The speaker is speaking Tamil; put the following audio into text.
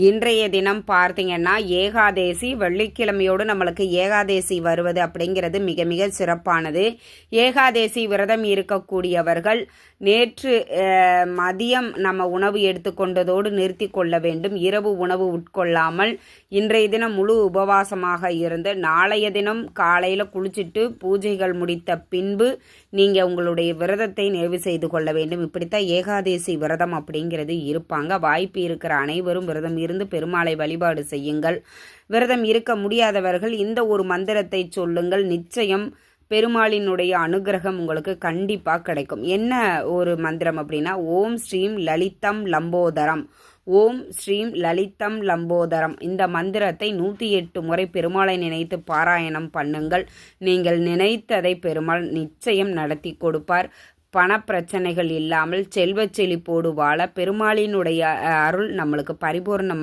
இன்றைய தினம் பார்த்தீங்கன்னா ஏகாதேசி, வெள்ளிக்கிழமையோடு நம்மளுக்கு ஏகாதேசி வருவது அப்படிங்கிறது மிக மிக சிறப்பானது. ஏகாதேசி விரதம் இருக்கக்கூடியவர்கள் நேற்று மதியம் நம்ம உணவு எடுத்துக்கொண்டதோடு நிறுத்தி கொள்ள வேண்டும். இரவு உணவு உட்கொள்ளாமல் இன்றைய தினம் முழு உபவாசமாக இருந்து நாளைய தினம் காலையில் குளிச்சுட்டு பூஜைகள் முடித்த பின்பு நீங்கள் உங்களுடைய விரதத்தை நிறைவு செய்து கொள்ள வேண்டும். இப்படித்தான் ஏகாதேசி விரதம் அப்படிங்கிறது இருப்பாங்க. வாய்ப்பு இருக்கிற அனைவரும் விரதம் இருந்து பெருமாளை வழிபாடு செய்யுங்கள். விரதம் இருக்க முடியாதவர்கள் இந்த ஒரு மந்திரத்தை சொல்லுங்கள். நிச்சயம் பெருமாளினுடைய அனுகிரகம் உங்களுக்கு கண்டிப்பாக கிடைக்கும். என்ன ஒரு மந்திரம் அப்படின்னா, ஓம் ஸ்ரீம் லலிதம் லம்போதரம், ஓம் ஸ்ரீம் லலிதம் லம்போதரம். இந்த மந்திரத்தை 108 முறை பெருமாளை நினைத்து பாராயணம் பண்ணுங்கள். நீங்கள் நினைத்ததை பெருமாள் நிச்சயம் நடத்தி கொடுப்பார். பணப்பிரச்சனைகள் இல்லாமல் செல்வ செழிப்போடு வாழ பெருமாளினுடைய அருள் நம்மளுக்கு பரிபூர்ணம்